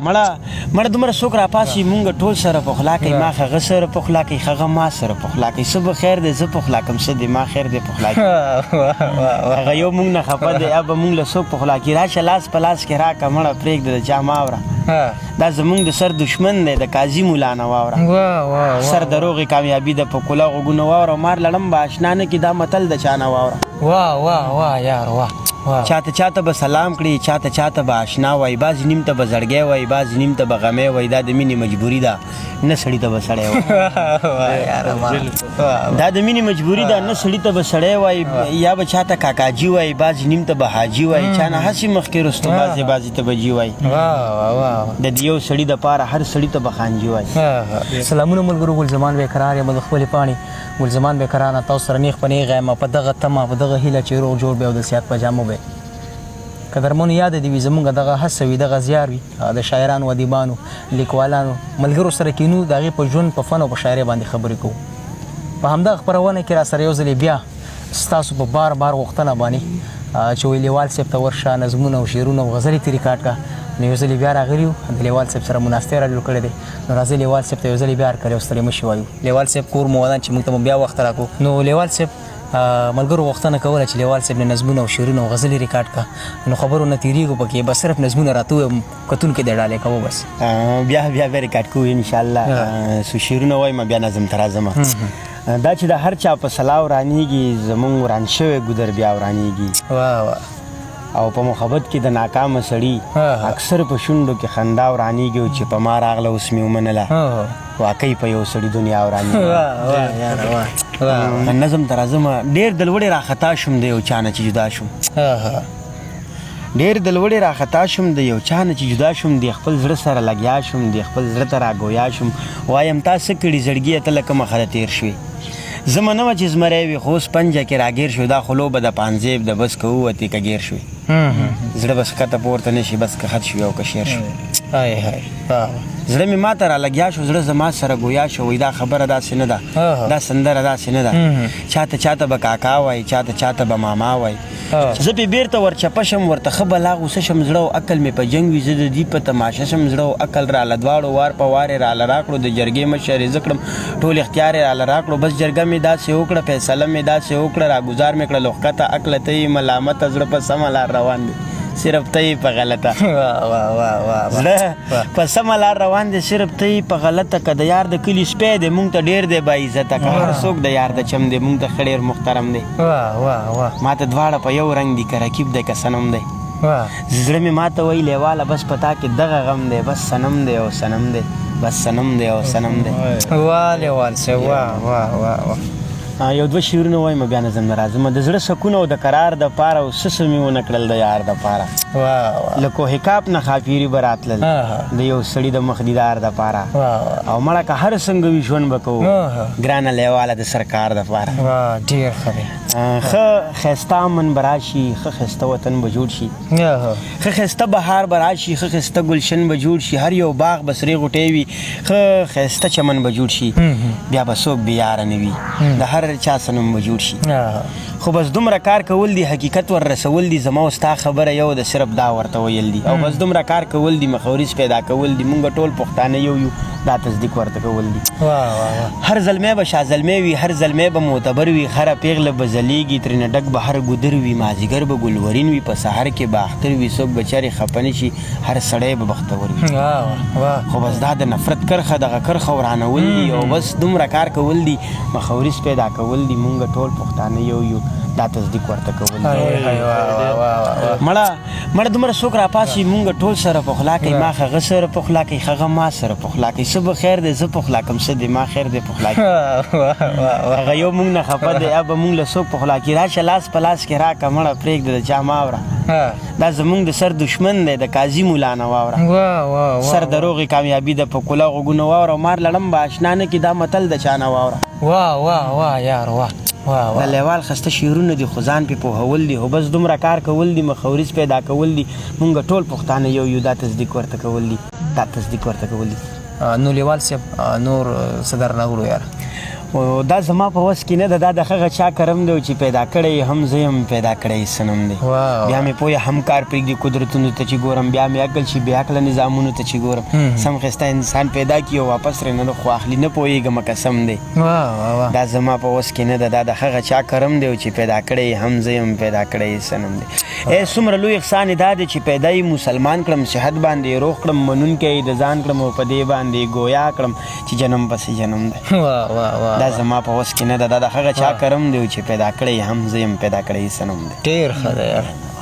مړه دومره څوک راپاسي مونږ ټول سره پخلا کوي ما هغه سره پخلا کوي هغه ما سره پخلا کوي څه به خیر دی زه پخلا کوم څه دی ما خیر دی پخلا کوي هغه یو مونږ نه خفه دی یا به مونږ له څوک پخلا کوي راشه لاس په لاس کې راکړه مړه پرېږده د چا ما اوره دا زمونږ د سر دشمن دی د قاضي مولا نه واوره سر د روغې کامیابي د په کله غوږونه واوره مار لړم به اشنا نه کړي دا متل د چا نه واوره واه یار واه چاته به سلام کړي چاته به اشنا وای بعضې نیم ته به زړګی وای بعضې نیم ته به غمی وای دا د مینې مجبوري ده نه سړي ته به سړی وای دا د مینې مجبوري ده نه سړي ته به سړی وای یا به چاته کاکاجي وای بعضې نیم ته به حاجي وای چا نه هسې مخکې رستو بعضې ته به جي وای د دې یو سړي دپاره هر سړي ته به خانجي وای سلامونه ملګرو ګلزمان بېقرار یم د خپلې پاڼې ګلزمان بېقرار نه تاسو سره نیغ په نیغه یم په دغه تمه په دغه هیله چې روغ جوړ بیا او د صحت په جامو به قدرمنو یاد دي وي زمونږ دغه هڅه وي دغه زیار وي د شاعرانو ادیبانو لیکوالانو ملګرو سره کینو د هغې په ژوند په فن او په شاعرۍ باندې خبرې کوو په همدغه خپرونه کې را سره یو ځلې بیا ستاسو په بار غوښتنه باندې چې وایي لیوال صاحب ته ورشه نظمونه او شعرونه او غزلې ترې ریکارډ کړه نو یو ځلې بیا راغلي یو د لیوال صاحب سره مناستې را جوړ کړی دی نو راځئ لیوال صاحب ته یو ځلې بیا هرکلی او ستړي مه شي وایو لیوال صاحب کور مو ودان چې موږ ته مو بیا وخت راکړو نو لیوال صاحب ملګرو غوښتنه کوله چې لیوال صاحب نه نظمونه او شعرونه او غزلې ریکارډ کړه نو خبرو نه تېرېږو پکې بس صرف نظمونه راته ووایم کتونکي دې ډالۍ کوو بس بیا ریکارډ کوو انشاءالله څو شعرونه وایم بیا نظم ته راځم دا چې د هر چا په سلا ورانېږي زمونږ وران شوی ګودر بیا ورانېږي او په محبت کې د ناکامه سړي اکثر په شونډو کې خندا ورانېږي او چې په ما راغله اوس مې ومنله واقعي په یو سړي دنیا ورانېږي نظم ته راځم ډېر د لوړې راخطا شوم د یو چا نه چې جدا شوم ډېر د لوړې راخطا شوم د یو چا نه چې جدا شوم د خپل زړه سره لګیا شوم د خپل زړه ته راګویا شوم وایم تا څه کړي زړګیه ته لکه مخه د تېر شوې زه منه وه چې زمری وي خو اوس پنجه کې راګیر شوې دا خو لوبه د پانځیب د بس که ووتې که ګیر شوې زړه بس ښکته پورته نه شي بس که خط شوې او که شیر شوې زړه مې ما ته را لګیا شو زړه زما سره ګویا شو وایي دا خبره داسې نه ده دا سندره داسې نه ده چاته به کاکا وایي چاته به ماما وایي زه پې بیرته ورچپه شم ورته ښه بلا غوسه شم زړه او عقل مې په جنګ وي زه د دې په تماشه شم زړه او عقل راله دواړو وار په وار یې راله راکړو د جرګې مشر یې زه کړم ټول اختیار یې راله راکړو بس جرګه مې داسې وکړه فیصله مې داسې وکړه راګزار مې کړه لوښکته عقله ته یې ملامته زړه په سمه لار روان دی صرف ته یې په غلطه زړه په سمه لار روان دی صرف ته یې په غلطه که د یار د کلي سپی دی مونږ ته ډېر دی باعزته که هر څوک د یار د چم دی مونږ ته ښه ډېر محترم دی ما ته دواړه په یو رنګ دي که رکیب دی که صنم دی زړه مې ما ته وایي لیواله بس په تا کې دغه غم دی بس صنم دی او صنم دی بس صنم دی او صنم دی لیوال صاحب یو دوه شعرونه وایم بیا نظم نه راځم د زړه سکون او د قرار دپاره او څه څه مې ونه کړل د یار دپاره له کوهکاب نه خاپیري به راتلل د یو سړي د مخ دیدار دپاره او مړه که هر څنګه وي ژوند به کوو ګرانه لیواله د سرکار دپاره ډېر ښه دی ښه ښایسته امن به راشي ښه ښایسته وطن به جوړ شي ښه ښایسته بهار به راشي ښه ښایسته ګلشن به جوړ شي هر یو باغ به سرې غوټۍ وي ښه ښایسته چمن به جوړ شي بیا به څوک بېیاره نه وي د هر چا سنم به جوړ شي خو بس دومره کار کول دي حقیقت ور رسول دي زما او ستا خبره یو د صرف دا ورته ویل دي او بس دومره کار کول دي مخاورز پیدا کول دي مونږ ټول پښتانه یو دا تصدیق ورته کول دي هر زلمی به شاه زلمی وي هر زلمی به معتبر وي هره پیغله به ځلیږي ترېنه ډک به هر ګودر وي مازدیګر به ګلورین وي په سهار کې به اختر وي څوک بچارې خفه نه شي هر سړی به بختور وي خو بس دا د نفرت کرښه دغه کرښه ورانول دي او بس دومره کار کول دي مخاورز پیدا کول دي مونږ ټول پښتانه یو دا تصدیق ورته کول مړه دومره څوک راپاسي مونږ ټول سره پخلا کوي ما هغه سره پخلا کوي هغه ما سره پخلا کوي څه به خیر دی زه پخلا کوم څه دی ما خیر دی پخلا کوي هغه یو مونږ نه خفه دی یا به مونږ له څوک پخلا کوي راشه لاس په لاس کې راکړه مړه پرېږده د چا ما اوره دا زمونږ د سر دشمن دی د قاضي مولا نه واوره سر د روغې کامیابي د په کله غوږونه واوره مار لړم به اشنا نه کړي دا متل د چا نه واوره یار د لیوال خسته شعرونه دي خو ځان پې پوهول دي خو بس دومره کار کول دي مخاورز پیدا کول دي مونږ ټول پښتانه یو دا تصدیق ورته کول دي نو لیوال صاحب نور څه درنه وړو یار او دا زما په وس کې نه ده، دا د هغه چا کرم دی چې پیدا کړی هم زه یم پیدا کړی سنم دی. بیا مې پوهه هم کار پرېږدي قدرتونو ته چې ګورم، بیا مې عقل شي بې عقله نظامونو ته چې ګورم. سم ښایسته انسان پیدا کړي او واپس رې نه خو اخلي، نه پوهېږم قسم دی. دا زما په وس کې نه ده، دا د هغه چا کرم دی چې پیدا کړی هم زه یم پیدا کړی سنم دی. څومره لوی احسان یې دا دی چې پیدا یې مسلمان کړم، صحت باندې روغ کړم، منونکی د ځان کړم او په دې باندې ګویا کړم چې جنم پسې جنم دی. دا زما په وس کې نه ده، دا د هغه چا کرم دی چې پیدا کړی هم زه یم پیدا کړی سنم دی. ډېر ښه دی یار.